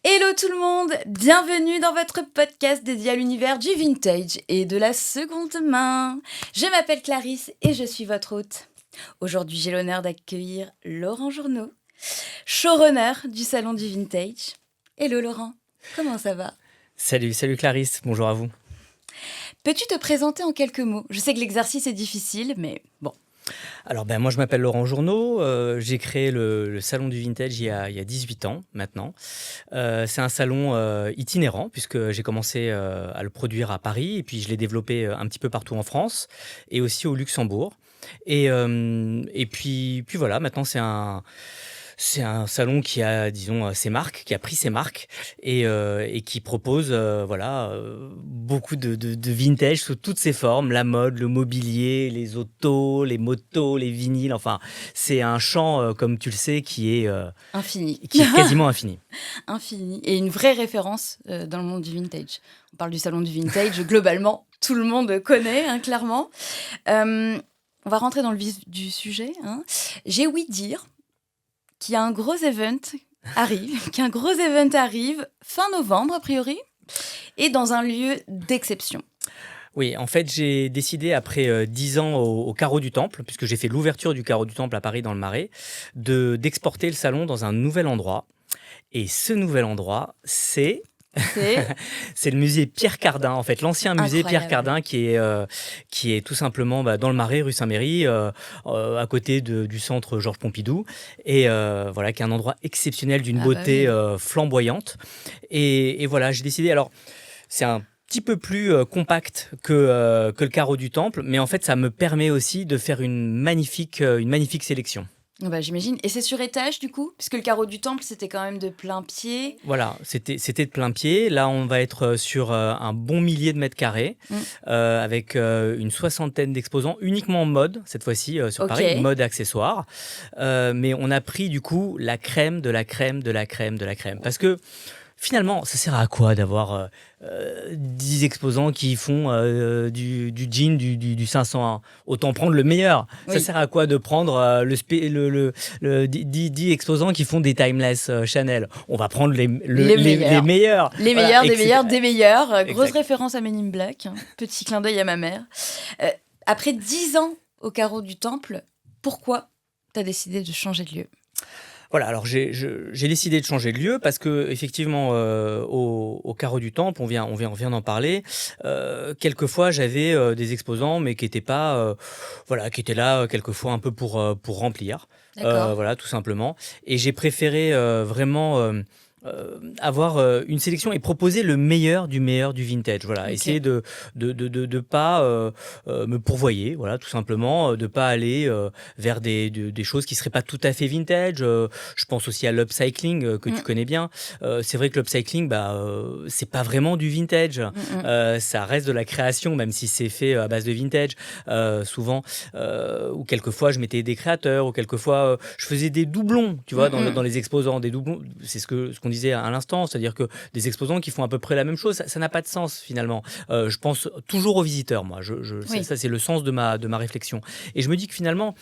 Hello tout le monde, bienvenue dans votre podcast dédié à l'univers du vintage et de la seconde main. Je m'appelle Clarisse et je suis votre hôte. Aujourd'hui, j'ai l'honneur d'accueillir Laurent Journeau, showrunner du Salon du Vintage. Hello Laurent, comment ça va ? Salut Clarisse, bonjour à vous. Peux-tu te présenter en quelques mots ? Je sais que l'exercice est difficile, mais bon. Alors moi je m'appelle Laurent Journeau, j'ai créé le Salon du Vintage il y a 18 ans maintenant. C'est un salon itinérant puisque j'ai commencé à le produire à Paris et puis je l'ai développé un petit peu partout en France et aussi au Luxembourg. Et puis voilà, maintenant c'est un salon qui a, disons, ses marques, qui a pris ses marques et qui propose beaucoup de vintage sous toutes ses formes, la mode, le mobilier, les autos, les motos, les vinyles. Enfin, c'est un champ, comme tu le sais, qui est infini. Qui est quasiment infini. Infini. Et une vraie référence dans le monde du vintage. On parle du Salon du Vintage, globalement, tout le monde connaît, hein, clairement. On va rentrer dans le vif du sujet. J'ai ouï dire qu'il y a un gros event arrive fin novembre, a priori, et dans un lieu d'exception. Oui, en fait, j'ai décidé, après 10 ans au Carreau du Temple, puisque j'ai fait l'ouverture du Carreau du Temple à Paris, dans le Marais, d'exporter le salon dans un nouvel endroit. Et ce nouvel endroit, c'est le musée Pierre Cardin, en fait, l'ancien musée Incroyable. Pierre Cardin qui est tout simplement dans le Marais, rue Saint-Méry, à côté du centre Georges Pompidou, et voilà, qui est un endroit exceptionnel d'une beauté flamboyante. Et voilà, j'ai décidé. Alors, c'est un petit peu plus compact que le Carreau du Temple, mais en fait, ça me permet aussi de faire une magnifique sélection. J'imagine. Et c'est sur étage, du coup ? Puisque le Carreau du Temple, c'était quand même de plein pied. Voilà, c'était de plein pied. Là, on va être sur un bon millier de mètres carrés, avec une soixantaine d'exposants, uniquement mode, cette fois-ci, sur Paris, mode accessoires. Mais on a pris, du coup, la crème de la crème de la crème de la crème. Parce que, finalement, ça sert à quoi d'avoir 10 exposants qui font du jean, du 501 ? Autant prendre le meilleur. Oui. Ça sert à quoi de prendre 10 exposants qui font des timeless Chanel ? On va prendre les meilleurs. Les meilleurs, des meilleurs, des meilleurs. Grosse référence à Men in Black. Petit clin d'œil à ma mère. Après 10 ans au Carreau du Temple, pourquoi tu as décidé de changer de lieu ? Voilà, alors j'ai décidé de changer de lieu parce que effectivement au Carreau du Temple, on vient d'en parler. Quelquefois j'avais des exposants, mais qui étaient pas, qui étaient là quelquefois un peu pour remplir, voilà, tout simplement. Et j'ai préféré vraiment avoir une sélection et proposer le meilleur du vintage. Voilà, essayer de pas me pourvoyer, voilà, tout simplement, de pas aller vers des choses qui seraient pas tout à fait vintage. Je pense aussi à l'upcycling que tu connais bien. C'est vrai que l'upcycling, c'est pas vraiment du vintage. Ça reste de la création, même si c'est fait à base de vintage. Souvent, ou quelquefois je mettais des créateurs, ou quelquefois je faisais des doublons, tu vois, dans les exposants, des doublons. C'est ce qu'on disait à l'instant, c'est-à-dire que des exposants qui font à peu près la même chose, ça n'a pas de sens finalement. Je pense toujours aux visiteurs, moi. Ça, c'est le sens de ma réflexion. Et je me dis que finalement,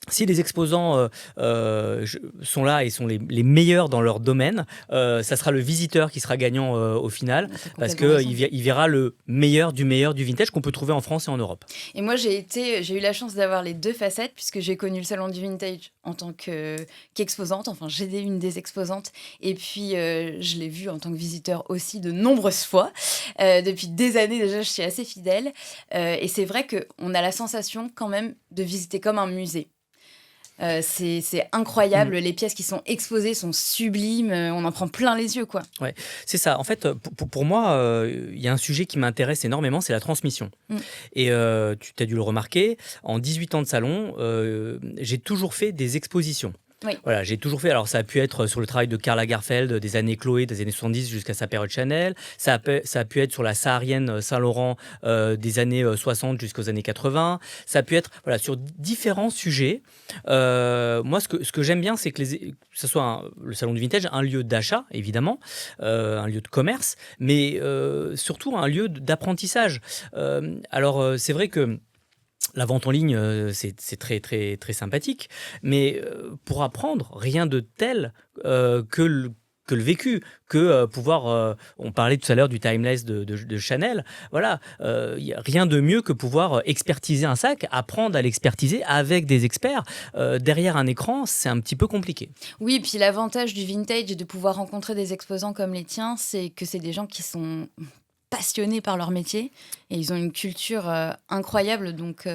si les exposants sont là et sont les meilleurs dans leur domaine, ça sera le visiteur qui sera gagnant au final, parce qu'il verra le meilleur du vintage qu'on peut trouver en France et en Europe. Et moi, j'ai eu la chance d'avoir les deux facettes, puisque j'ai connu le Salon du Vintage en tant qu'exposante. Enfin, j'étais une des exposantes. Et puis, je l'ai vu en tant que visiteur aussi de nombreuses fois. Depuis des années déjà, je suis assez fidèle. Et c'est vrai qu'on a la sensation quand même de visiter comme un musée. C'est incroyable, les pièces qui sont exposées sont sublimes, on en prend plein les yeux, quoi. Ouais, c'est ça. En fait, pour moi, il y a un sujet qui m'intéresse énormément, c'est la transmission. Et tu as dû le remarquer, en 18 ans de salon, j'ai toujours fait des expositions. Oui. Voilà, j'ai toujours fait. Alors, ça a pu être sur le travail de Karl Lagerfeld des années Chloé, des années 70 jusqu'à sa période Chanel. Ça a pu être sur la saharienne Saint-Laurent des années 60 jusqu'aux années 80. Ça a pu être voilà, sur différents sujets. Moi, ce que j'aime bien, c'est que ce soit le salon du vintage, un lieu d'achat, évidemment, un lieu de commerce, mais surtout un lieu d'apprentissage. C'est vrai que la vente en ligne, c'est très, très, très sympathique, mais pour apprendre, rien de tel que le vécu, que pouvoir... on parlait tout à l'heure du timeless de Chanel. Voilà, y a rien de mieux que pouvoir expertiser un sac, apprendre à l'expertiser avec des experts. Derrière un écran, c'est un petit peu compliqué. Oui, puis l'avantage du vintage et de pouvoir rencontrer des exposants comme les tiens, c'est que c'est des gens qui sont passionnés par leur métier et ils ont une culture incroyable. Donc,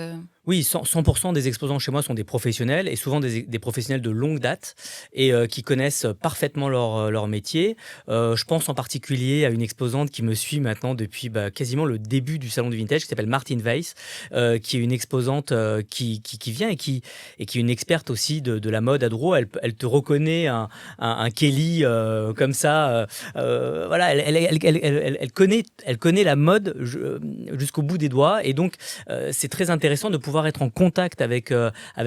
Oui, 100% des exposants chez moi sont des professionnels et souvent des professionnels de longue date et qui connaissent parfaitement leur métier. Je pense en particulier à une exposante qui me suit maintenant depuis quasiment le début du salon du vintage qui s'appelle Martine Weiss, qui est une exposante qui vient et qui est une experte aussi de la mode à Drouot. Elle te reconnaît un Kelly comme ça. Voilà, elle connaît la mode jusqu'au bout des doigts et donc c'est très intéressant de pouvoir être en contact avec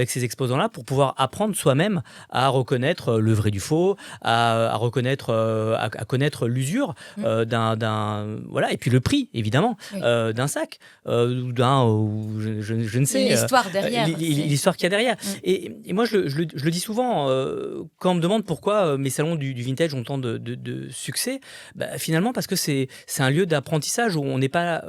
ces exposants-là pour pouvoir apprendre soi-même à reconnaître le vrai du faux, à reconnaître, à connaître l'usure voilà, et puis le prix, évidemment, oui. d'un sac, ou je ne sais. L'histoire derrière. L'histoire qu'il y a derrière. Et moi, je le dis souvent, quand on me demande pourquoi mes salons du vintage ont tant de succès, finalement, parce que c'est un lieu d'apprentissage où on n'est pas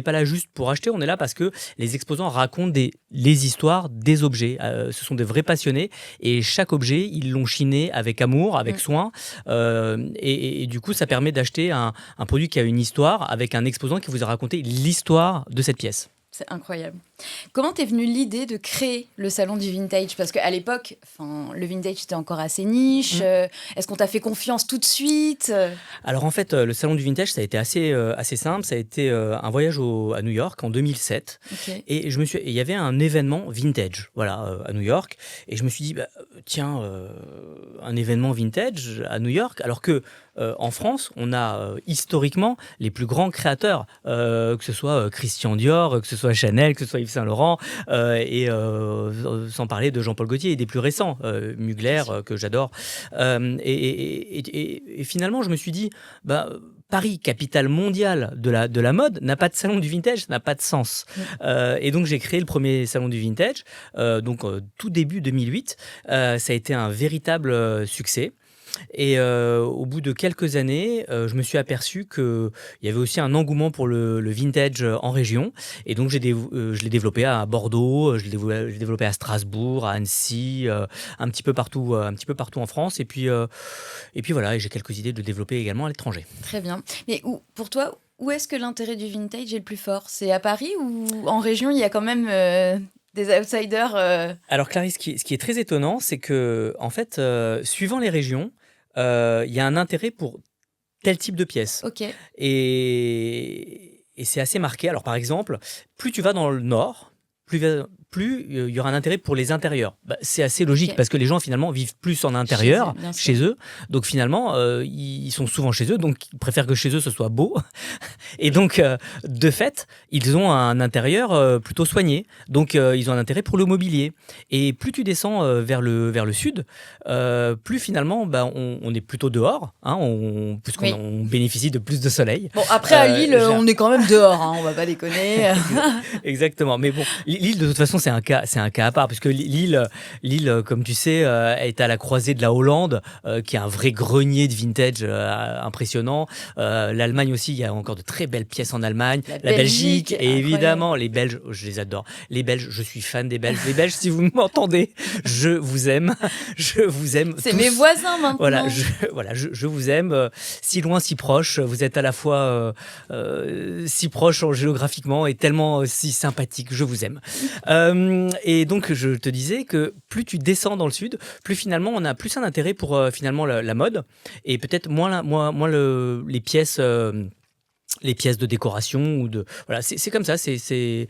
là juste pour acheter, on est là parce que les exposants racontent les histoires des objets. Ce sont des vrais passionnés et chaque objet, ils l'ont chiné avec amour, avec soin. Et du coup, ça permet d'acheter un produit qui a une histoire avec un exposant qui vous a raconté l'histoire de cette pièce. C'est incroyable. Comment t'es venue l'idée de créer le salon du vintage? Parce qu'à l'époque, le vintage était encore assez niche. Est-ce qu'on t'a fait confiance tout de suite? Alors en fait, le salon du vintage, ça a été assez simple. Ça a été un voyage à New York en 2007. Okay. Et il y avait un événement vintage, voilà, à New York. Et je me suis dit, tiens, un événement vintage à New York, alors que en France, on a historiquement les plus grands créateurs, que ce soit Christian Dior, que ce soit Chanel, que ce soit Yves Saint Laurent, et sans parler de Jean-Paul Gaultier et des plus récents, Mugler, que j'adore. Et finalement, je me suis dit, Paris, capitale mondiale de la mode, n'a pas de salon du vintage, ça n'a pas de sens. Et donc, j'ai créé le premier salon du vintage, tout début 2008. Ça a été un véritable succès. Et au bout de quelques années, je me suis aperçu qu'il y avait aussi un engouement pour le vintage en région. Et donc, je l'ai développé à Bordeaux, je l'ai développé à Strasbourg, à Annecy, un petit peu partout en France. Et puis voilà, et j'ai quelques idées de le développer également à l'étranger. Très bien. Mais pour toi, où est-ce que l'intérêt du vintage est le plus fort? C'est à Paris ou en région, il y a quand même des outsiders Alors Clarisse, ce qui est très étonnant, c'est que en fait, suivant les régions, il y a un intérêt pour tel type de pièce. Ok. Et c'est assez marqué. Alors par exemple, plus tu vas dans le nord, plus il y aura un intérêt pour les intérieurs. C'est assez logique parce que les gens finalement vivent plus en intérieur chez eux. Donc finalement, ils sont souvent chez eux, donc ils préfèrent que chez eux ce soit beau. Et donc, de fait, ils ont un intérieur plutôt soigné. Donc ils ont un intérêt pour le mobilier. Et plus tu descends vers le sud, plus finalement, on est plutôt dehors, hein, puisqu'on bénéficie de plus de soleil. Bon, après à Lille, on est quand même dehors, hein, on va pas déconner. Exactement. Mais bon, Lille, de toute façon, c'est un cas à part, puisque Lille, comme tu sais, est à la croisée de la Hollande, qui est un vrai grenier de vintage impressionnant. L'Allemagne aussi, il y a encore de très belles pièces en Allemagne. La Belgique, et évidemment, les Belges, je les adore. Les Belges, je suis fan des Belges. Les Belges, si vous m'entendez, je vous aime. Je vous aime. C'est tous. Mes voisins maintenant. Je vous aime. Si loin, si proche. Vous êtes à la fois si proche géographiquement et tellement si sympathique. Je vous aime. Et donc, je te disais que plus tu descends dans le sud, plus finalement, on a plus un intérêt pour finalement la mode et peut-être moins les pièces les pièces de décoration ou de voilà, c'est comme ça, et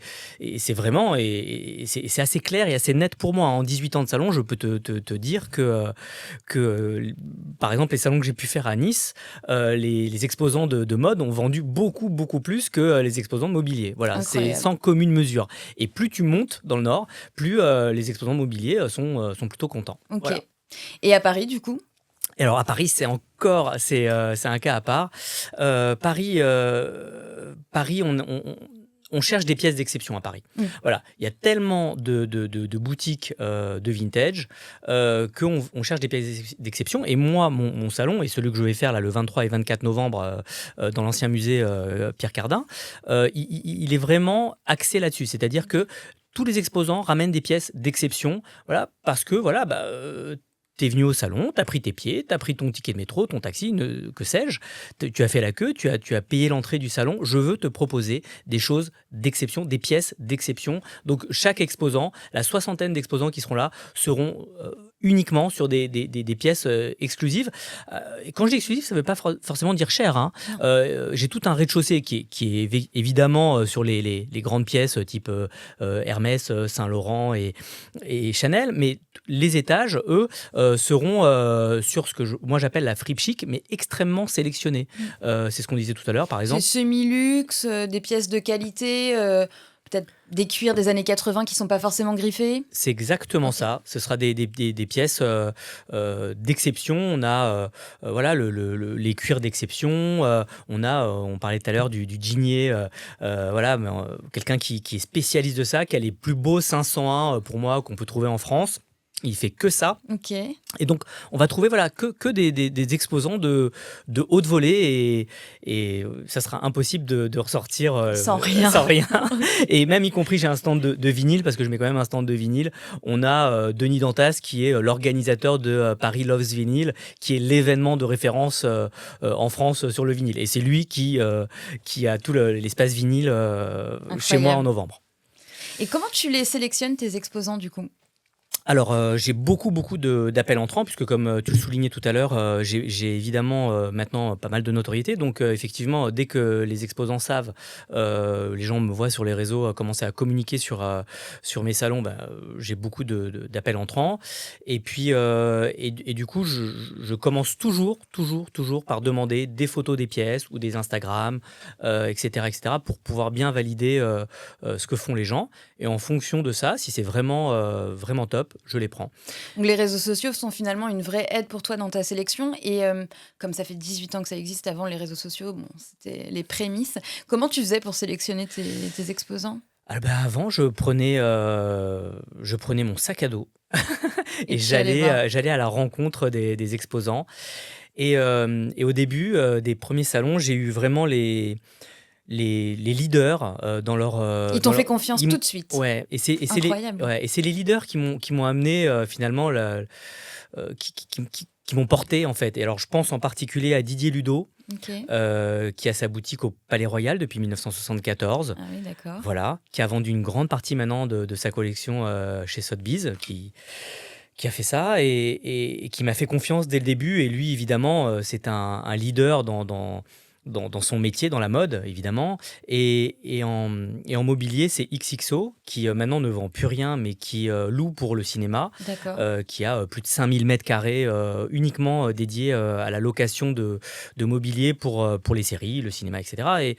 c'est vraiment et c'est assez clair et assez net pour moi. En 18 ans de salon, je peux te dire que, par exemple, les salons que j'ai pu faire à Nice, les exposants de mode ont vendu beaucoup, beaucoup plus que, les exposants de mobilier. Voilà, c'est Incroyable. sans commune mesure et plus tu montes dans le nord, plus, les exposants de mobilier, sont plutôt contents. Ok. Voilà. Et à Paris, du coup? Et alors à Paris, c'est un cas à part. Paris, on cherche des pièces d'exception à Paris. Voilà, il y a tellement de boutiques de vintage qu'on cherche des pièces d'exception. Et moi, mon salon, et celui que je vais faire là, le 23 et 24 novembre dans l'ancien musée Pierre Cardin, il est vraiment axé là-dessus. C'est-à-dire que tous les exposants ramènent des pièces d'exception, voilà, parce que voilà, t'es venu au salon, t'as pris tes pieds, t'as pris ton ticket de métro, ton taxi, que sais-je, tu as fait la queue, tu as payé l'entrée du salon. Je veux te proposer des choses d'exception, des pièces d'exception. Donc chaque exposant, la soixantaine d'exposants qui seront là, seront uniquement sur des pièces exclusives. Et quand je dis exclusif, ça ne veut pas forcément dire cher, hein. J'ai tout un rez-de-chaussée qui est évidemment sur les grandes pièces type Hermès, Saint-Laurent et Chanel, mais les étages, eux, seront sur ce que moi j'appelle la fripe chic, mais extrêmement sélectionnée. C'est ce qu'on disait tout à l'heure, par exemple. C'est semi-luxe, des pièces de qualité, peut-être des cuirs des années 80 qui sont pas forcément griffés. C'est exactement ça. Ce sera des pièces d'exception. On a voilà, les cuirs d'exception. On parlait tout à l'heure du jeanier. Voilà, quelqu'un qui est spécialiste de ça, qui a les plus beaux 501 pour moi qu'on peut trouver en France. Il fait que ça. Ok. Et donc, on va trouver voilà, que des exposants de haute volée et ça sera impossible de ressortir Sans rien. sans rien. Et même y compris, j'ai un stand de vinyle, parce que je mets quand même un stand de vinyle. On a Denis Dantas, qui est l'organisateur de Paris Loves Vinyl, qui est l'événement de référence en France sur le vinyle. Et c'est lui qui a tout l'espace vinyle chez moi en novembre. Et comment tu les sélectionnes, tes exposants, du coup ? Alors, j'ai beaucoup d'appels entrants, puisque comme tu le soulignais tout à l'heure, j'ai évidemment maintenant pas mal de notoriété. Donc, effectivement, dès que les exposants savent, les gens me voient sur les réseaux commencer à communiquer sur mes salons, j'ai beaucoup d'appels entrants. Et puis, et du coup, je commence toujours par demander des photos des pièces ou des Instagram, etc., pour pouvoir bien valider ce que font les gens. Et en fonction de ça, si c'est vraiment top, je les prends. Donc les réseaux sociaux sont finalement une vraie aide pour toi dans ta sélection. Et comme ça fait 18 ans que ça existe, avant les réseaux sociaux, c'était les prémices. Comment tu faisais pour sélectionner tes exposants ? Avant, je prenais mon sac à dos et j'allais à la rencontre des exposants. Et au début des premiers salons, j'ai eu vraiment les leaders dans leur... Ils t'ont fait confiance tout de suite. Ouais, et c'est les leaders qui m'ont amené finalement, qui m'ont porté en fait. Et alors je pense en particulier à Didier Ludo, qui a sa boutique au Palais Royal depuis 1974. Ah oui, d'accord. Voilà, qui a vendu une grande partie maintenant de sa collection chez Sotheby's, qui a fait ça et qui m'a fait confiance dès le début. Et lui, évidemment, c'est un leader dans son métier, dans la mode, évidemment. Et en mobilier, c'est XXO, qui maintenant ne vend plus rien, mais qui loue pour le cinéma, qui a plus de 5000 mètres carrés uniquement dédiés à la location de mobilier pour les séries, le cinéma, etc.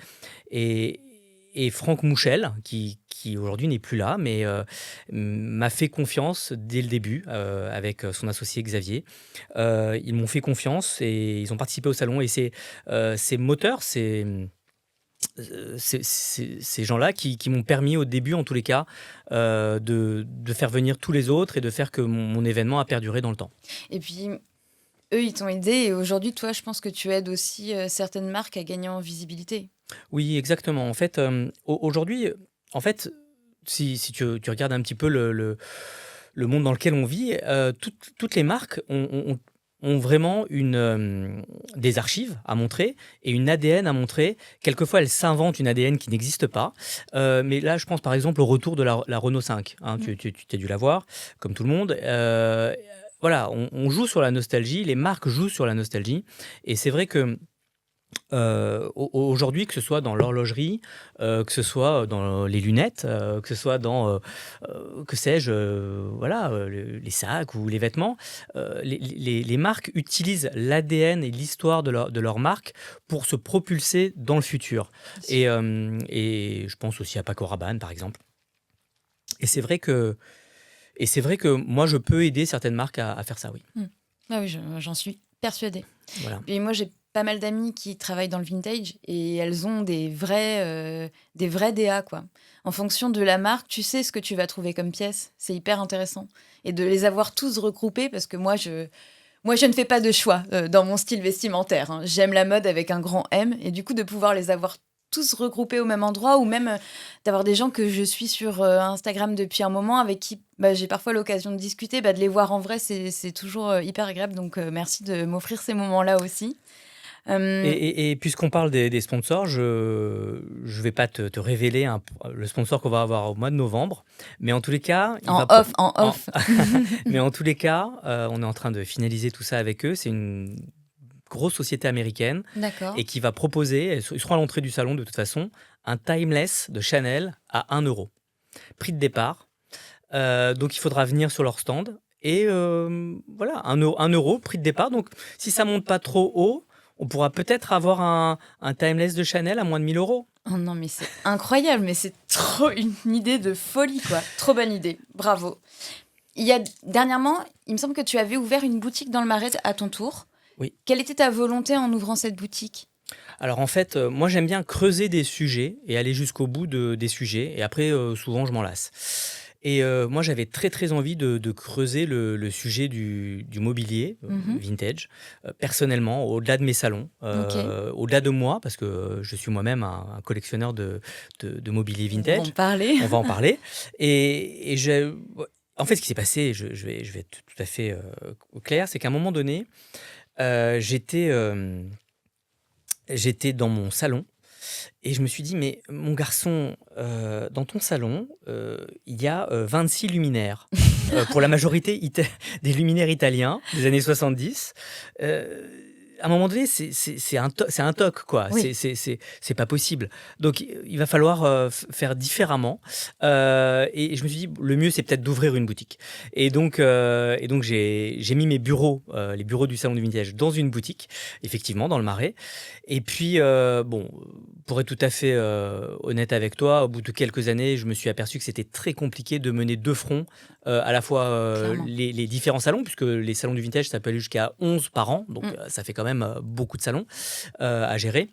Et Franck Mouchel, qui aujourd'hui n'est plus là, mais m'a fait confiance dès le début avec son associé Xavier. Ils m'ont fait confiance et ils ont participé au salon. Et ces moteurs, ces gens-là qui m'ont permis au début, en tous les cas, de faire venir tous les autres et de faire que mon événement a perduré dans le temps. Et puis, eux, ils t'ont aidé. Et aujourd'hui, toi, je pense que tu aides aussi certaines marques à gagner en visibilité. Oui, exactement. En fait, aujourd'hui, en fait, si tu regardes un petit peu le monde dans lequel on vit, toutes les marques ont vraiment des archives à montrer et une ADN à montrer. Quelquefois, elles s'inventent une ADN qui n'existe pas. Mais là, je pense par exemple au retour de la Renault 5. Hein, tu t'es dû la voir, comme tout le monde. Voilà, on joue sur la nostalgie, les marques jouent sur la nostalgie. Et c'est vrai que Aujourd'hui, que ce soit dans l'horlogerie, que ce soit dans les lunettes, que ce soit dans, que sais-je, voilà, les sacs ou les vêtements, les marques utilisent l'ADN et l'histoire de leur marque pour se propulser dans le futur. Et je pense aussi à Paco Rabanne, par exemple. Et c'est vrai que, et c'est vrai que moi, je peux aider certaines marques à faire ça, oui. Ah oui, j'en suis persuadée. Voilà. Et moi, j'ai pas mal d'amis qui travaillent dans le vintage et elles ont des vrais DA, quoi. En fonction de la marque, tu sais ce que tu vas trouver comme pièce. C'est hyper intéressant. Et de les avoir tous regroupés, parce que moi, je ne fais pas de choix dans mon style vestimentaire, hein. J'aime la mode avec un grand M. Et du coup, de pouvoir les avoir tous regroupés au même endroit, ou même d'avoir des gens que je suis sur Instagram depuis un moment, avec qui j'ai parfois l'occasion de discuter, de les voir en vrai, c'est toujours hyper agréable. Donc, merci de m'offrir ces moments-là aussi. Et puisqu'on parle des sponsors, je ne vais pas te révéler le sponsor qu'on va avoir au mois de novembre, mais en tous les cas, En off. mais en tous les cas, on est en train de finaliser tout ça avec eux. C'est une grosse société américaine D'accord. et qui va proposer, ils seront à l'entrée du salon de toute façon, un timeless de Chanel à 1 euro. Prix de départ. Donc il faudra venir sur leur stand. Et voilà, 1 euro, prix de départ. Donc si ça monte pas trop haut, on pourra peut-être avoir un timeless de Chanel à moins de 1 000 euros. Oh non, mais c'est incroyable, mais c'est trop une idée de folie, quoi. Trop bonne idée, bravo. Dernièrement, il me semble que tu avais ouvert une boutique dans le Marais à ton tour. Oui. Quelle était ta volonté en ouvrant cette boutique ? Alors en fait, moi j'aime bien creuser des sujets et aller jusqu'au bout des sujets. Et après, souvent, je m'en lasse. Et moi, j'avais très très envie de creuser le sujet du mobilier vintage, personnellement, au-delà de mes salons, au-delà de moi, parce que je suis moi-même un collectionneur de mobilier vintage. On va en parler. On va en parler. Et en fait, ce qui s'est passé, je vais être tout à fait clair, c'est qu'à un moment donné, j'étais dans mon salon. Et je me suis dit, mais mon garçon, dans ton salon, il y a 26 luminaires. Pour la majorité des luminaires italiens des années 70. À un moment donné, c'est un toc, quoi. Oui. C'est pas possible. Donc, il va falloir faire différemment. Et je me suis dit, le mieux, c'est peut-être d'ouvrir une boutique. Et donc j'ai mis mes bureaux, les bureaux du Salon du Vintage, dans une boutique, effectivement, dans le Marais. Et puis, bon, pour être tout à fait honnête avec toi, au bout de quelques années, je me suis aperçu que c'était très compliqué de mener deux fronts, à la fois les différents salons, puisque les salons du vintage, ça peut aller jusqu'à 11 par an, donc ça fait quand même beaucoup de salons à gérer.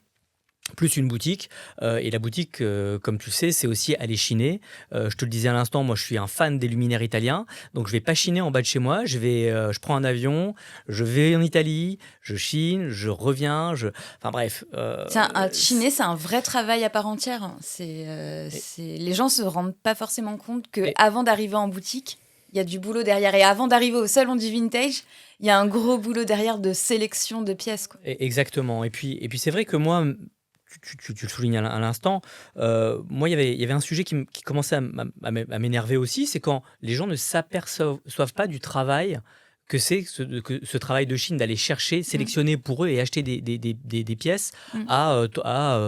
Plus une boutique, et la boutique, comme tu le sais, c'est aussi aller chiner. Je te le disais à l'instant, moi je suis un fan des luminaires italiens, donc je vais pas chiner en bas de chez moi, je prends un avion, je vais en Italie, je chine, je reviens, enfin bref. Chiner, c'est un vrai travail à part entière, hein. Les gens se rendent pas forcément compte qu'avant d'arriver en boutique, il y a du boulot derrière. Et avant d'arriver au salon du vintage, il y a un gros boulot derrière de sélection de pièces, quoi. Exactement. Et puis c'est vrai que moi, tu le soulignes à l'instant, moi, il y avait un sujet qui commençait à m'énerver aussi, c'est quand les gens ne s'aperçoivent pas du travail que c'est ce travail de Chine, d'aller chercher, sélectionner pour eux et acheter des pièces à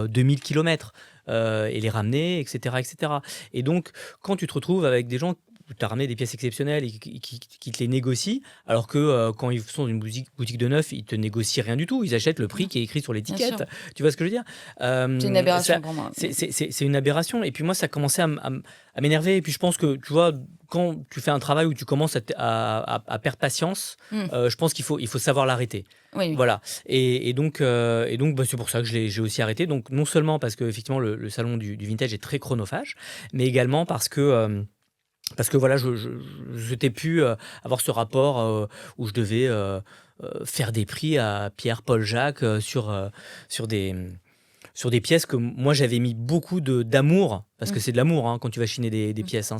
2000 km et les ramener, etc., etc. Et donc, quand tu te retrouves avec des gens tu as ramené des pièces exceptionnelles et qui te les négocient, alors que quand ils sont dans une boutique de neuf, ils te négocient rien du tout. Ils achètent le prix qui est écrit sur l'étiquette. Tu vois ce que je veux dire ? C'est une aberration pour moi. C'est une aberration. Et puis moi, ça commençait à m'énerver. Et puis je pense que, tu vois, quand tu fais un travail où tu commences à perdre patience, je pense qu'il faut savoir l'arrêter. Oui. Voilà. Et donc c'est pour ça que j'ai aussi arrêté. Donc non seulement parce que effectivement le salon du vintage est très chronophage, mais également parce que voilà, je n'étais plus avoir ce rapport où je devais faire des prix à Pierre, Paul, Jacques sur des pièces que moi j'avais mis beaucoup d'amour, parce que c'est de l'amour quand tu vas chiner des pièces.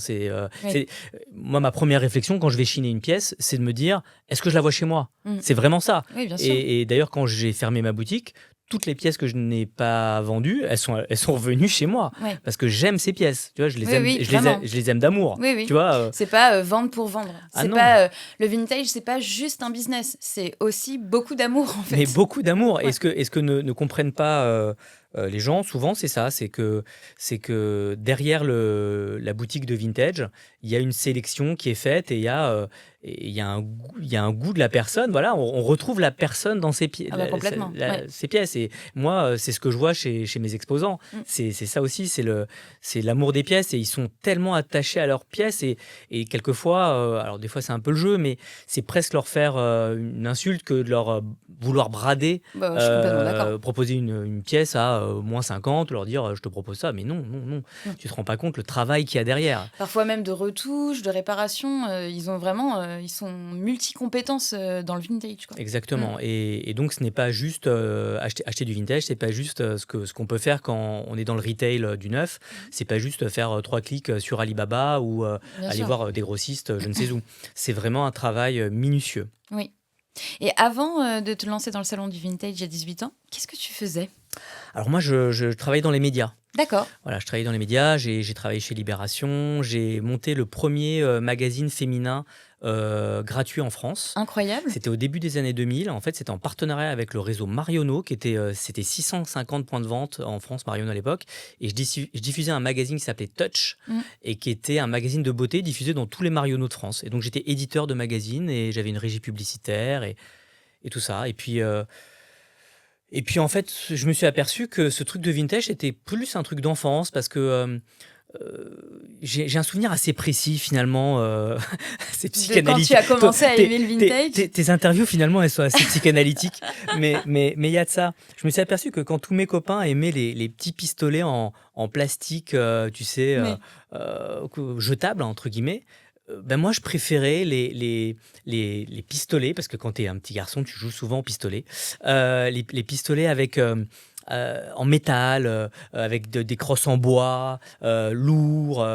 Moi, ma première réflexion quand je vais chiner une pièce, c'est de me dire, est-ce que je la vois chez moi ? C'est vraiment ça. Oui, bien sûr. Et d'ailleurs, quand j'ai fermé ma boutique, toutes les pièces que je n'ai pas vendues, elles sont revenues chez moi Ouais. parce que j'aime ces pièces. Tu vois, je les aime, Vraiment. je les aime d'amour. Oui, oui. Tu vois, C'est pas vendre pour vendre. Ah C'est non. pas le vintage, c'est pas juste un business. C'est aussi beaucoup d'amour en fait. Mais beaucoup d'amour. Ouais. Et ce que ne comprennent pas les gens, souvent, c'est ça. C'est que derrière la boutique de vintage, il y a une sélection qui est faite et il y a un goût de la personne. Voilà, on retrouve la personne dans Ah bah complètement. Ouais. ses pièces. Et moi, c'est ce que je vois chez mes exposants. C'est ça aussi, c'est l'amour des pièces. Et ils sont tellement attachés à leurs pièces. Et quelquefois, alors des fois c'est un peu le jeu, mais c'est presque leur faire une insulte que de leur vouloir brader, Bah, je suis complètement d'accord. proposer une pièce à moins 50, leur dire je te propose ça. Mais non, non, non. Tu te rends pas compte le travail qu'il y a derrière. Parfois même de retouches, de réparation. Ils ont vraiment, ils sont multi-compétences dans le vintage, quoi. Exactement. Et donc, ce n'est pas juste acheter du vintage, c'est pas juste ce qu'on peut faire quand on est dans le retail du neuf. C'est pas juste faire 3 clics sur Alibaba ou Bien aller sûr. voir des grossistes, je ne sais où. C'est vraiment un travail minutieux. Oui. Et avant de te lancer dans le salon du vintage il y a 18 ans, qu'est-ce que tu faisais? Alors moi, je travaille dans les médias. D'accord. Voilà, je travaille dans les médias, j'ai travaillé chez Libération, j'ai monté le premier magazine féminin gratuit en France. Incroyable. C'était au début des années 2000. En fait, c'était en partenariat avec le réseau Marionneau, c'était 650 points de vente en France, Marionneau à l'époque. Et je diffusais un magazine qui s'appelait Touch, et qui était un magazine de beauté diffusé dans tous les Marionneaux de France. Et donc, j'étais éditeur de magazine et j'avais une régie publicitaire et tout ça. Et puis, en fait, je me suis aperçu que ce truc de vintage était plus un truc d'enfance parce que j'ai un souvenir assez précis, finalement, c'est De quand psychanalytique. tu as commencé à aimer le vintage? Tes interviews, finalement, elles sont assez psychanalytiques. Mais il y a de ça. Je me suis aperçu que quand tous mes copains aimaient les petits pistolets en plastique, tu sais, Oui. jetables, entre guillemets, ben moi, je préférais les pistolets, parce que quand tu es un petit garçon, tu joues souvent au pistolet. Les pistolets avec, en métal, avec des crosses en bois, lourds,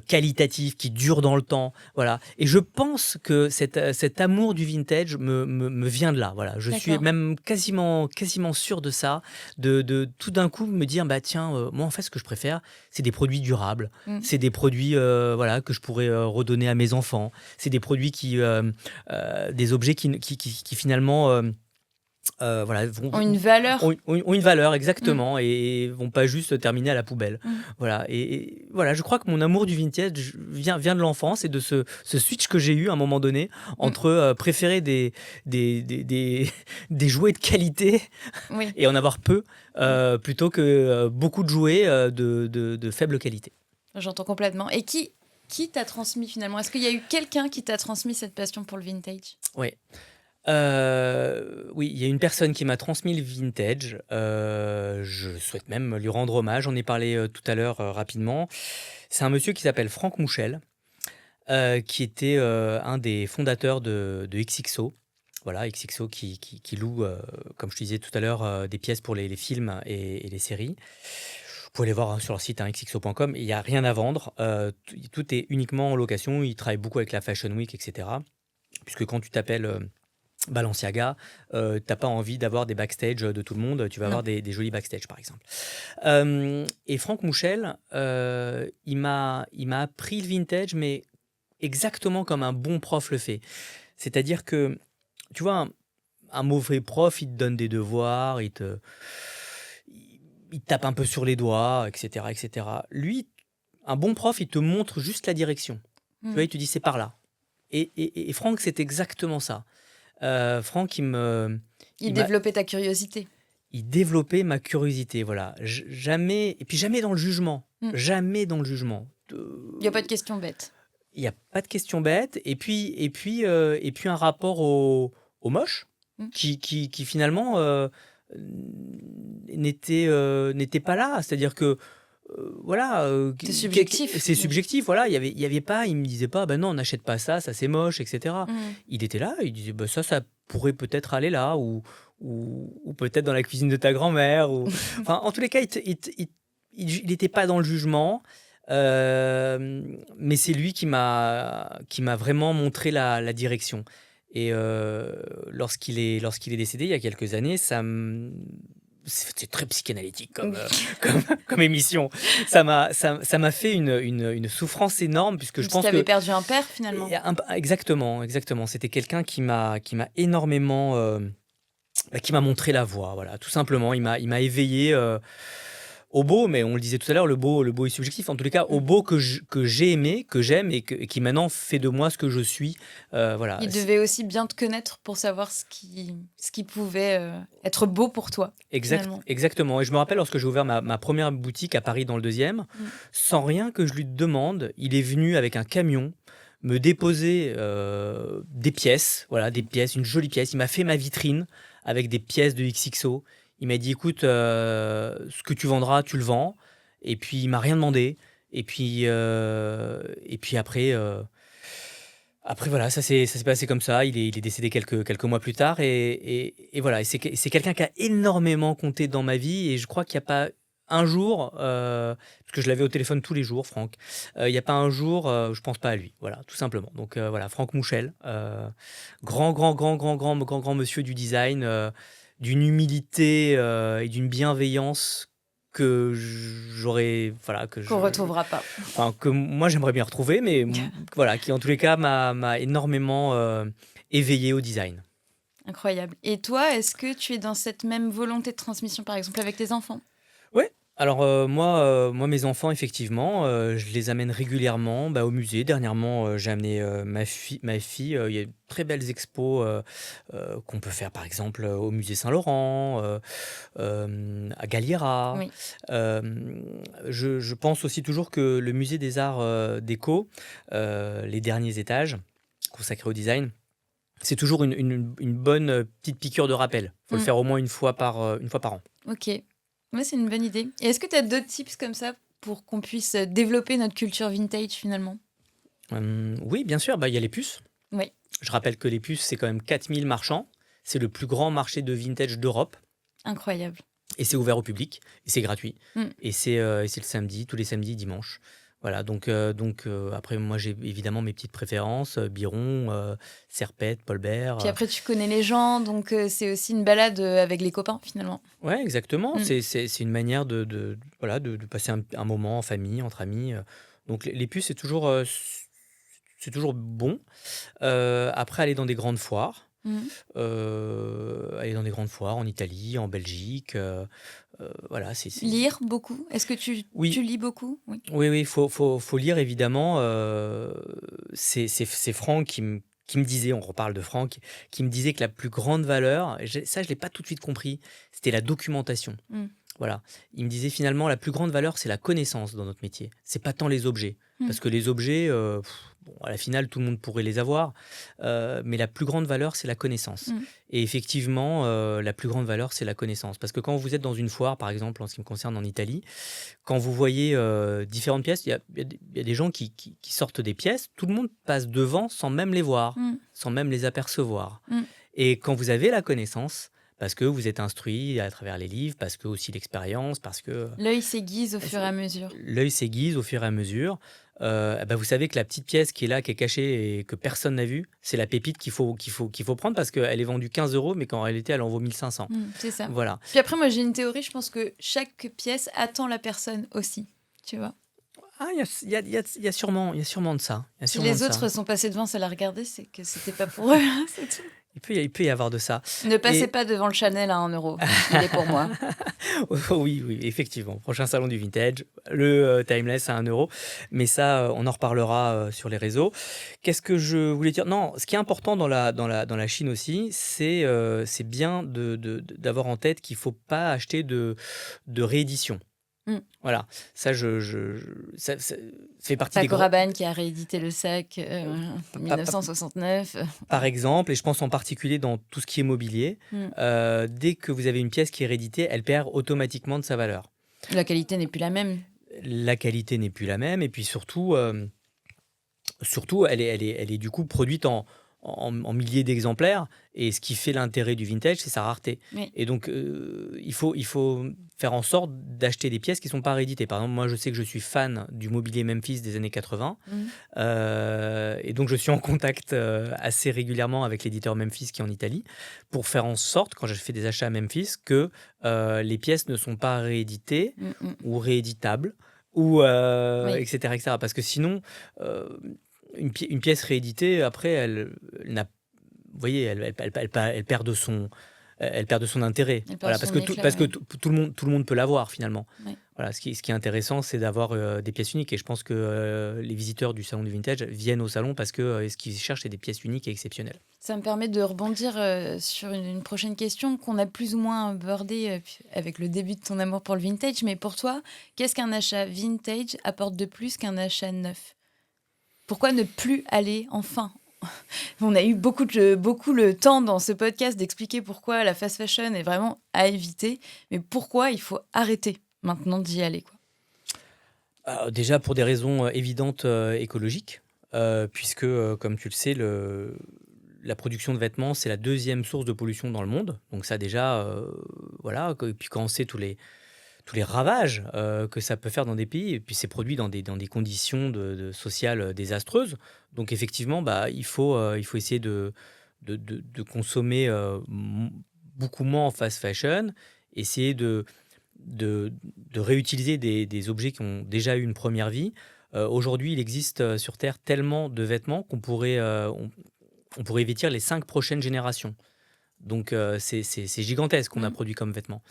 qualitatifs, qui durent dans le temps. Voilà. Et je pense que cet amour du vintage me vient de là. Voilà. Je suis D'accord. même quasiment sûr de ça, de tout d'un coup me dire, bah tiens, moi en fait, ce que je préfère, c'est des produits durables. C'est des produits voilà, que je pourrais redonner à mes enfants. C'est des produits des objets qui finalement voilà, Ont une valeur. ont une valeur, exactement, et vont pas juste terminer à la poubelle. Voilà. Et voilà, je crois que mon amour du vintage vient de l'enfance et de ce switch que j'ai eu à un moment donné entre préférer des jouets de qualité Oui. et en avoir peu, plutôt que beaucoup de jouets de faible qualité. J'entends complètement. Et qui t'a transmis finalement? Est-ce qu'il y a eu quelqu'un qui t'a transmis cette passion pour le vintage? Oui. Oui, il y a une personne qui m'a transmis le vintage. Je souhaite même lui rendre hommage. J'en ai parlé tout à l'heure rapidement. C'est un monsieur qui s'appelle Franck Mouchel, qui était un des fondateurs de XXO. Voilà, XXO qui loue, comme je te disais tout à l'heure, des pièces pour les films et les séries. Vous pouvez aller voir sur leur site xxo.com. Il n'y a rien à vendre. Tout est uniquement en location. Il travaille beaucoup avec la Fashion Week, etc. Puisque quand tu t'appelles Balenciaga, t'as pas envie d'avoir des backstage de tout le monde, tu vas avoir des jolis backstage, par exemple. Et Franck Mouchel, il m'a appris le vintage, mais exactement comme un bon prof le fait. C'est-à-dire que, tu vois, un mauvais prof, il te donne des devoirs, il te tape un peu sur les doigts, etc., etc. Lui, un bon prof, il te montre juste la direction. Tu vois, il te dit, c'est par là. Et Franck, c'est exactement ça. Franck, il développait ta curiosité. Il développait ma curiosité, voilà. Jamais, et puis jamais dans le jugement. Jamais dans le jugement. Il n'y a pas de questions bêtes. Il n'y a pas de questions bêtes. Et puis un rapport au moche qui finalement n'était pas là. C'est-à-dire que voilà, c'est subjectif. C'est subjectif, voilà. Il y avait pas, il me disait pas, ben non, on n'achète pas ça, ça c'est moche, etc. Il était là, il disait, bah, ça pourrait peut-être aller là, ou peut-être dans la cuisine de ta grand-mère, ou enfin, en tous les cas, il n'était pas dans le jugement, mais c'est lui qui m'a vraiment montré la direction. Et lorsqu'il est décédé il y a quelques années, c'est très psychanalytique Oui. comme émission. Ça m'a fait une souffrance énorme, puisque je Comme si pense tu avais que... perdu un père finalement. Exactement, exactement. C'était quelqu'un qui m'a énormément... qui m'a montré la voie, voilà, tout simplement. Il m'a éveillé au beau, mais on le disait tout à l'heure, le beau est subjectif. En tous les cas, au Mm. beau que j'ai aimé, que j'aime et qui maintenant fait de moi ce que je suis. Voilà. Il devait aussi bien te connaître pour savoir ce qui pouvait être beau pour toi finalement. Exactement. Et je me rappelle, lorsque j'ai ouvert ma première boutique à Paris dans le 2e, Mm. sans rien que je lui demande, il est venu avec un camion me déposer des pièces, voilà, des pièces, une jolie pièce. Il m'a fait ma vitrine avec des pièces de XXO. Il m'a dit, écoute, ce que tu vendras, tu le vends. Et puis, il m'a rien demandé. Et puis après, voilà, ça s'est passé comme ça. Il est décédé quelques mois plus tard. Et voilà, et c'est quelqu'un qui a énormément compté dans ma vie. Et je crois qu'il n'y a pas un jour, parce que je l'avais au téléphone tous les jours, Franck, il n'y a pas un jour, je pense pas à lui. Voilà, tout simplement. Donc voilà, Franck Mouchel, grand, grand, grand, grand, grand, grand, grand monsieur du design, d'une humilité et d'une bienveillance que voilà, Qu'on retrouvera pas. enfin, que moi j'aimerais bien retrouver, mais voilà, qui en tous les cas m'a énormément éveillé au design. Incroyable. Et toi, est-ce que tu es dans cette même volonté de transmission, par exemple, avec tes enfants? Ouais. Alors moi, mes enfants, effectivement, je les amène régulièrement au musée. Dernièrement, j'ai amené ma fille. Il y a de très belles expos qu'on peut faire, par exemple, au musée Saint-Laurent, à Galliera. Oui. Euh, je pense aussi toujours que le musée des arts déco, les derniers étages consacrés au design, c'est toujours une bonne petite piqûre de rappel. Il faut le Mm. faire au moins une fois par an. Ok. Ouais, c'est une bonne idée. Et est-ce que tu as d'autres tips comme ça pour qu'on puisse développer notre culture vintage finalement? Oui, bien sûr, il y a les puces. Oui. Je rappelle que les puces, c'est quand même 4000 marchands. C'est le plus grand marché de vintage d'Europe. Incroyable. Et c'est ouvert au public. Et c'est gratuit. Mm. Et c'est le samedi, tous les samedis, dimanche. Voilà, donc après, moi, j'ai évidemment mes petites préférences. Biron, Serpette, Paul Bert. Puis après, tu connais les gens, donc c'est aussi une balade avec les copains finalement. Ouais, exactement. Mm. C'est une manière voilà, de passer un moment en famille, entre amis. Donc les puces, c'est toujours bon. Après, aller dans des grandes foires. Mm. Aller dans des grandes foires en Italie, en Belgique. Voilà, Lire beaucoup. Est-ce que tu Oui, lis beaucoup? Oui. oui, faut lire, évidemment. C'est Franck qui me disait, on reparle de Franck, qui me disait que la plus grande valeur, et ça je l'ai pas tout de suite compris, c'était la documentation. Mm. Voilà. Il me disait, finalement, la plus grande valeur, c'est la connaissance dans notre métier. C'est pas tant les objets. Mm. Parce que les objets, bon, à la finale, tout le monde pourrait les avoir. Mais la plus grande valeur, c'est la connaissance. Mm. Et effectivement, la plus grande valeur, c'est la connaissance. Parce que quand vous êtes dans une foire, par exemple, en ce qui me concerne en Italie, quand vous voyez différentes pièces, il y a des gens qui sortent des pièces, tout le monde passe devant sans même les voir, Mm. sans même les apercevoir. Mm. Et quand vous avez la connaissance, parce que vous êtes instruit à travers les livres, parce que aussi l'expérience, parce que L'œil s'aiguise au fur et à mesure. l'œil s'aiguise au fur et à mesure, vous savez que la petite pièce qui est là, qui est cachée et que personne n'a vue, c'est la pépite qu'il faut prendre, parce qu'elle est vendue 15 €, mais qu'en réalité, elle en vaut 1500. C'est ça. Voilà. Puis après, moi, j'ai une théorie. Je pense que chaque pièce attend la personne aussi. Tu vois? Ah, il y a sûrement de ça. Il y a Si sûrement les de ça. autres sont passés devant sans la regarder, c'est que c'était pas pour eux. C'est tout. Il peut y avoir de ça. Ne passez Et- pas devant le Chanel à 1 euro. Il est pour moi. Oui, effectivement. Prochain salon du vintage, le Timeless à 1 euro. Mais ça, on en reparlera sur les réseaux. Qu'est-ce que je voulais dire? Non, ce qui est important dans la Chine aussi, c'est bien d'avoir en tête qu'il ne faut pas acheter de réédition. Mm. Voilà, ça, ça fait partie des Paco grands... Rabanne qui a réédité le sac en 1969. Par exemple, et je pense en particulier dans tout ce qui est mobilier, dès que vous avez une pièce qui est rééditée, elle perd automatiquement de sa valeur. La qualité n'est plus la même. La qualité n'est plus la même, et puis surtout, elle est du coup produite en en milliers d'exemplaires. Et ce qui fait l'intérêt du vintage, c'est sa rareté. Oui. Et donc, il faut faire en sorte d'acheter des pièces qui ne sont pas rééditées. Par exemple, moi, je sais que je suis fan du mobilier Memphis des années 80. Mhm. Et donc, je suis en contact assez régulièrement avec l'éditeur Memphis qui est en Italie pour faire en sorte, quand je fais des achats à Memphis, que les pièces ne sont pas rééditées Mhm. ou rééditables, ou, Oui. etc., etc. Parce que sinon, une pièce rééditée, après, elle n'a vous voyez, elle perd de son, elle perd de son intérêt. Elle perd Voilà, parce son que, éclat, parce que ouais. tout le monde peut l'avoir finalement. Ouais. Voilà, ce qui est intéressant, c'est d'avoir des pièces uniques. Et je pense que les visiteurs du salon du vintage viennent au salon parce que ce qu'ils cherchent, c'est des pièces uniques et exceptionnelles. Ça me permet de rebondir sur une prochaine question qu'on a plus ou moins abordée avec le début de ton amour pour le vintage. Mais pour toi, qu'est-ce qu'un achat vintage apporte de plus qu'un achat neuf? Pourquoi ne plus aller enfin? On a eu beaucoup le temps dans ce podcast d'expliquer pourquoi la fast fashion est vraiment à éviter, mais pourquoi il faut arrêter maintenant d'y aller, quoi. Déjà pour des raisons évidentes écologiques, puisque, comme tu le sais, la production de vêtements, c'est la deuxième source de pollution dans le monde. Donc ça déjà, voilà. Et puis quand on sait tous les ravages que ça peut faire dans des pays, et puis c'est produit dans des conditions sociales désastreuses. Donc effectivement, bah, il faut essayer de consommer beaucoup moins en fast fashion, essayer de réutiliser des objets qui ont déjà eu une première vie. Aujourd'hui, il existe sur Terre tellement de vêtements on pourrait vêtir les 5 prochaines générations. Donc, c'est gigantesque qu'on a Mm. produit comme vêtements.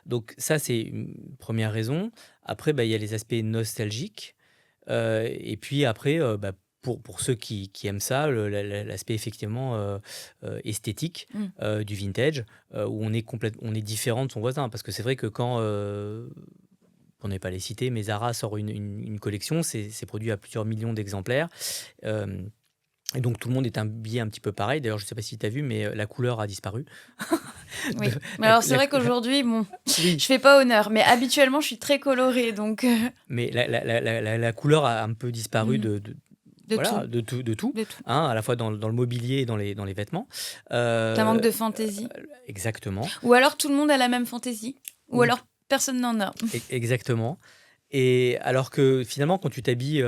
Donc ça, c'est une première raison. Après, bah, il y a les aspects nostalgiques. Et puis après, bah, pour ceux qui aiment ça, l'aspect effectivement esthétique Mm. du vintage, où on est différent de son voisin. Parce que c'est vrai que quand, pour ne pas les citer, mais Zara sort une collection, c'est produit à plusieurs millions d'exemplaires. Euh, et donc tout le monde est habillé un petit peu pareil. D'ailleurs, je ne sais pas si tu as vu, mais la couleur a disparu. Oui. De- Mais alors, c'est la- vrai qu'aujourd'hui, bon, oui, je fais pas honneur, mais habituellement, je suis très colorée, donc mais la couleur a un peu disparu mm, de tout, voilà, de tout, de tout. hein, à la fois dans le mobilier et dans les vêtements. Ça manque Euh, de fantaisie. exactement. Ou alors, tout le monde a la même fantaisie. Ou Ou, alors, personne n'en a. exactement. Et alors que finalement, quand tu t'habilles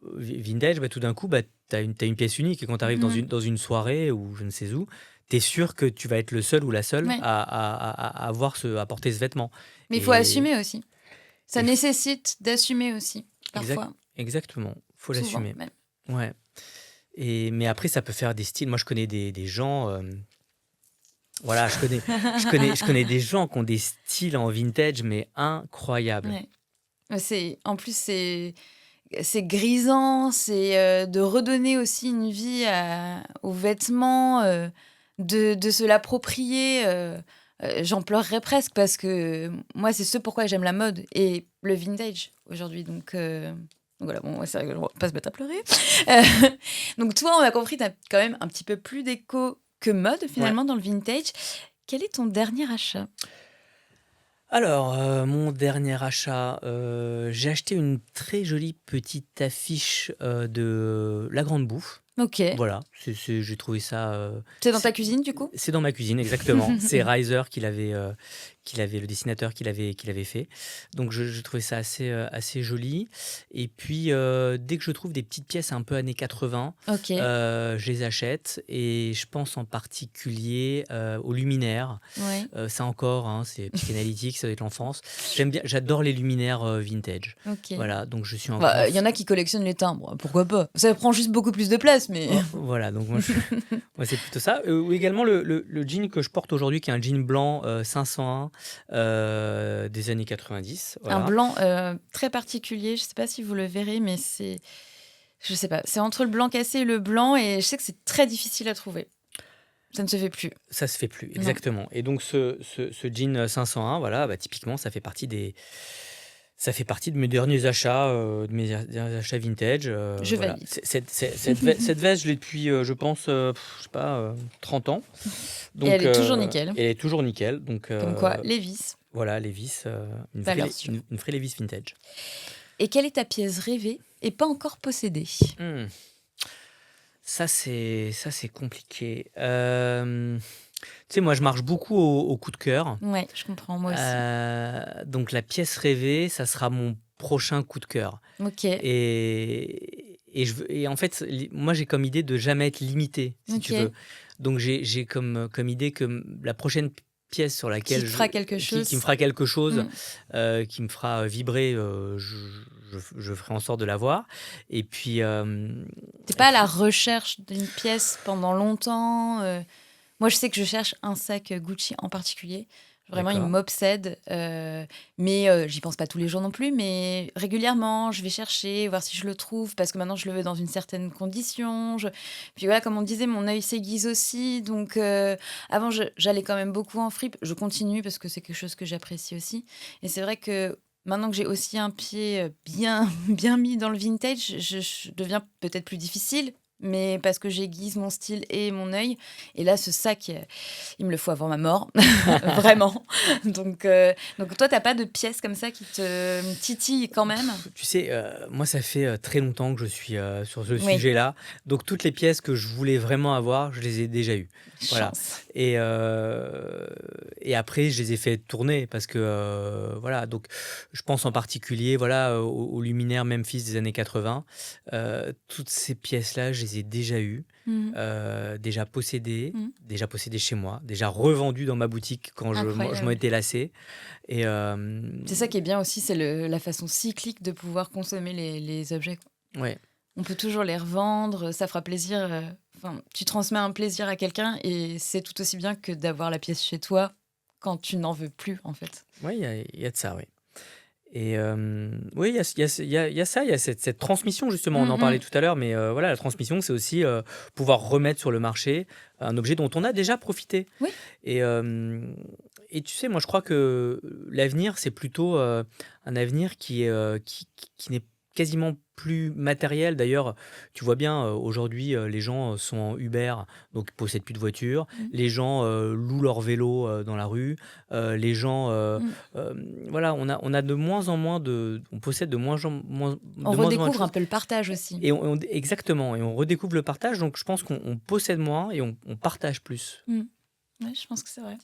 vintage, bah, tout d'un coup, bah, t'as une pièce unique. Et quand tu arrives dans Mhm. une soirée ou je ne sais où, tu es sûr que tu vas être le seul ou la seule Ouais. à porter ce vêtement. Mais il faut Et, assumer aussi. Ça et nécessite d'assumer aussi, exact, parfois, exactement, faut souvent l'assumer. même. Ouais. Mais après, ça peut faire des styles. Moi, je connais des gens. Voilà, je connais des gens qui ont des styles en vintage, mais incroyables. Ouais. En plus, c'est grisant, c'est de redonner aussi une vie aux vêtements, de se l'approprier. J'en pleurerais presque parce que moi, c'est ce pourquoi j'aime la mode et le vintage aujourd'hui. Donc voilà, bon, ouais, c'est vrai que je ne vais pas se mettre à pleurer. Euh, donc toi, on a compris, tu as quand même un petit peu plus d'écho que mode Ouais. finalement dans le vintage. Quel est ton dernier achat? Alors, mon dernier achat, j'ai acheté une très jolie petite affiche de La Grande Bouffe. Ok. Voilà, j'ai trouvé ça. C'est dans ta C'est cuisine du coup? c'est dans ma cuisine, exactement. C'est Reiser le dessinateur qui l'avait fait. Donc, je trouvais ça assez joli. Et puis, dès que je trouve des petites pièces un peu années 80, Ok. je les achète. Et je pense en particulier aux luminaires. Ouais. Ça encore, hein, c'est psychanalytique, ça doit être l'enfance. J'adore les luminaires vintage. Ok. Voilà, donc je suis un Bah, grand. il y en a qui collectionnent les timbres, pourquoi pas? Ça prend juste beaucoup plus de place, mais Voilà, donc moi, c'est plutôt ça. Ou également le jean que je porte aujourd'hui, qui est un jean blanc 501 des années 90. un Voilà. blanc très particulier. Je sais pas si vous le verrez, mais je sais pas, c'est entre le blanc cassé et le blanc, et je sais que c'est très difficile à trouver. Ça ne se fait plus. Ça se fait plus, Non. exactement. Et donc ce jean 501, voilà, bah, typiquement, ça fait partie de mes derniers achats, vintage. Je Voilà. valide. Cette veste, je l'ai depuis, je pense, je sais pas, 30 ans. Et elle est toujours Donc, nickel. elle est toujours nickel. Donc, Comme quoi, Lévis, voilà, Levi's, une vraie, valeur sûre. une vraie Levi's vintage. Et quelle est ta pièce rêvée et pas encore possédée? Hmm. Ça, c'est compliqué. Tu sais, moi, je marche beaucoup au coup de cœur. Ouais, je comprends, moi aussi. Donc la pièce rêvée, ça sera mon prochain coup de cœur. OK, Et en fait, moi, j'ai comme idée de jamais être limité, si tu veux. OK. Donc j'ai comme idée que la prochaine pièce sur Qui laquelle te fera quelque qui me chose. fera quelque chose, Mmh. qui me fera vibrer, je ferai en sorte de l'avoir. Et puis, Tu et pas à la puis recherche d'une pièce pendant longtemps, Moi, je sais que je cherche un sac, Gucci en particulier. Vraiment, il d'accord. m'obsède, mais j'y pense pas tous les jours non plus, mais régulièrement, je vais chercher, voir si je le trouve, parce que maintenant, je le veux dans une certaine condition. Puis voilà, comme on disait, mon œil s'aiguise aussi. Donc, avant, j'allais quand même beaucoup en fripe. Je continue parce que c'est quelque chose que j'apprécie aussi. Et c'est vrai que maintenant que j'ai aussi un pied bien, bien mis dans le vintage, je deviens peut-être plus difficile, mais parce que j'aiguise mon style et mon œil. Et là, ce sac, il me le faut avant ma mort, vraiment. Donc toi, t'as pas de pièces comme ça qui te titillent quand même? Tu sais, moi, ça fait très longtemps que je suis sur ce Oui, sujet-là. Donc, toutes les pièces que je voulais vraiment avoir, je les ai déjà eues. Voilà. chance. Et, euh, et après, je les ai fait tourner parce que, voilà. Donc, je pense en particulier, voilà, au luminaire Memphis des années 80. Toutes ces pièces-là, je les ai déjà eues, Mhm. Mhm. déjà possédées chez moi, déjà revendues dans ma boutique quand je m'en Incroyable. étais lassé. Et, C'est ça qui est bien aussi, c'est la façon cyclique de pouvoir consommer les objets, quoi. ouais. On peut toujours les revendre, ça fera plaisir. Enfin, tu transmets un plaisir à quelqu'un et c'est tout aussi bien que d'avoir la pièce chez toi quand tu n'en veux plus, en fait. Oui, il y a de ça, oui. Et oui, il y a ça, il y a cette transmission justement, on en parlait Mhm. tout à l'heure, mais voilà, la transmission, c'est aussi, pouvoir remettre sur le marché un objet dont on a déjà profité. Oui. Et et tu sais, moi, je crois que l'avenir, c'est plutôt, un avenir qui n'est quasiment plus matériel. D'ailleurs, tu vois bien, aujourd'hui, les gens, sont en Uber, donc ils possèdent plus de voiture. Mhm. Les gens, louent leur vélo, dans la rue. Les gens, Mhm. voilà, on a de moins en moins on possède On de moins en moins de redécouvre un choses. peu le partage aussi. Exactement, et on redécouvre le partage, donc je pense qu'on possède moins et on partage plus. Mhm. Ouais, je pense que c'est vrai.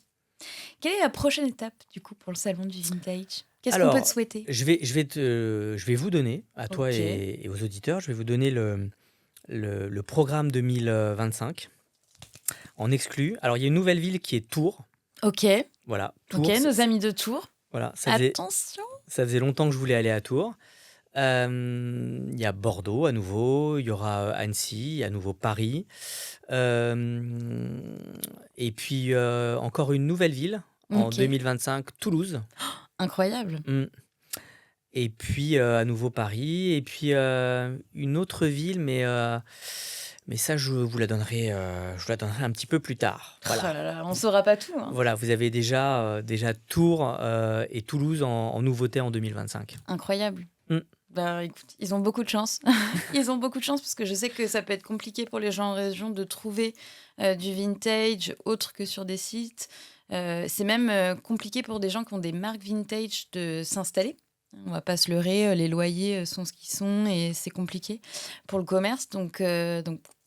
Quelle est la prochaine étape, du coup, pour le salon du vintage? Qu'est-ce qu'on peut te Alors, souhaiter? je vais vous donner, à toi Ok, et aux auditeurs, je vais vous donner le programme 2025 en exclu. Alors, il y a une nouvelle ville qui est Tours. ok, Voilà, ok, Tours, nos amis de Tours. voilà, Attention! ça faisait longtemps que je voulais aller à Tours. Il y a Bordeaux à nouveau, il y aura Annecy, à nouveau Paris. Euh, et puis encore une nouvelle ville en Ok, 2025, Toulouse. incroyable. Mm. Et puis à nouveau Paris. Et puis une autre ville, mais ça, je vous la donnerai un petit peu plus tard. Oh Voilà. là là, on saura pas tout, hein. Voilà, vous avez déjà Tours et Toulouse en nouveauté en 2025. Incroyable. Mm. Ben écoute, ils ont beaucoup de chance. Ils ont beaucoup de chance parce que je sais que ça peut être compliqué pour les gens en région de trouver du vintage autre que sur des sites. C'est même compliqué pour des gens qui ont des marques vintage de s'installer. On va pas se leurrer, les loyers sont ce qu'ils sont et c'est compliqué pour le commerce. Donc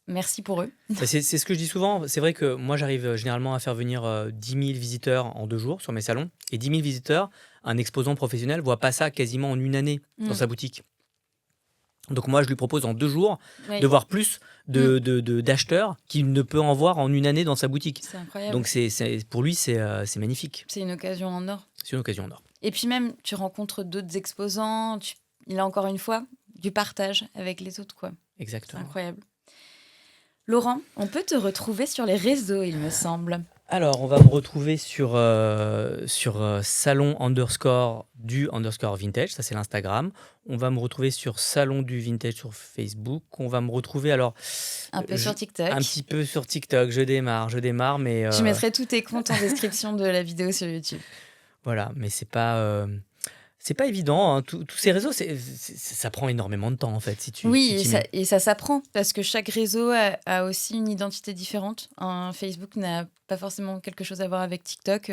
merci pour eux. Bah, c'est ce que je dis souvent. C'est vrai que moi, j'arrive généralement à faire venir 10 000 visiteurs en 2 jours sur mes salons. Et 10 000 visiteurs, un exposant professionnel voit pas ça quasiment en une année dans Mm. sa boutique. Donc moi, je lui propose en 2 jours de Oui, voir plus mm. d'acheteurs qu'il ne peut en voir en une année dans sa boutique. C'est incroyable. Donc pour lui, c'est magnifique. C'est une occasion en or. C'est une occasion en or. Et puis même, tu rencontres d'autres exposants. Il a encore une fois du partage avec les autres, quoi. C'est Exactement. incroyable. Laurent, on peut te retrouver sur les réseaux, il me semble. Alors, on va me retrouver sur salon _ vintage, ça c'est l'Instagram. On va me retrouver sur salon du vintage sur Facebook. On va me retrouver alors Un peu je- sur TikTok. un petit peu sur TikTok. Je démarre, mais Je mettrai tous tes comptes en description de la vidéo sur YouTube. voilà, mais c'est pas évident, hein. Tous ces réseaux, ça prend énormément de temps en fait si tu Oui, t'y mets. et ça s'apprend parce que chaque réseau a aussi une identité différente. Un Facebook n'a pas forcément quelque chose à voir avec TikTok.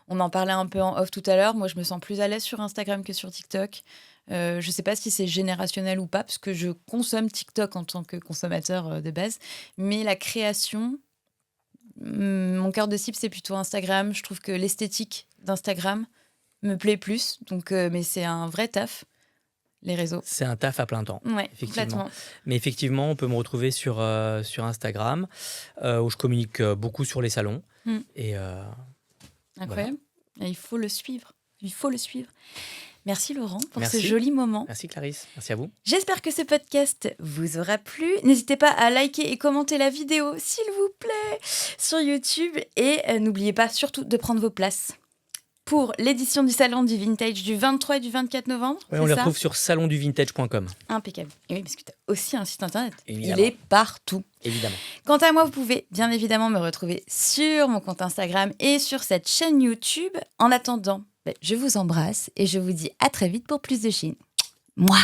On en parlait un peu en off tout à l'heure. Moi, je me sens plus à l'aise sur Instagram que sur TikTok. Je ne sais pas si c'est générationnel ou pas, parce que je consomme TikTok en tant que consommateur de base. Mais la création, mon cœur de cible, c'est plutôt Instagram. Je trouve que l'esthétique d'Instagram me plaît plus. Donc, mais c'est un vrai taf, les réseaux. C'est un taf à plein temps, Ouais, effectivement. complètement. Mais effectivement, on peut me retrouver sur Instagram, où je communique beaucoup sur les salons. Mm. Et Incroyable. Et il faut le suivre. Il faut le suivre. Merci Laurent pour Merci. ce joli moment. Merci Clarisse, merci à vous. J'espère que ce podcast vous aura plu. N'hésitez pas à liker et commenter la vidéo, s'il vous plaît, sur YouTube. Et n'oubliez pas surtout de prendre vos places pour l'édition du Salon du Vintage du 23 et du 24 novembre. Ouais, c'est on les ça retrouve sur salonduvintage.com. Impeccable. Et oui, parce que tu as aussi un site internet. Évidemment. Il est partout. Évidemment. Quant à moi, vous pouvez bien évidemment me retrouver sur mon compte Instagram et sur cette chaîne YouTube. En attendant, je vous embrasse et je vous dis à très vite pour plus de Chine. Moi.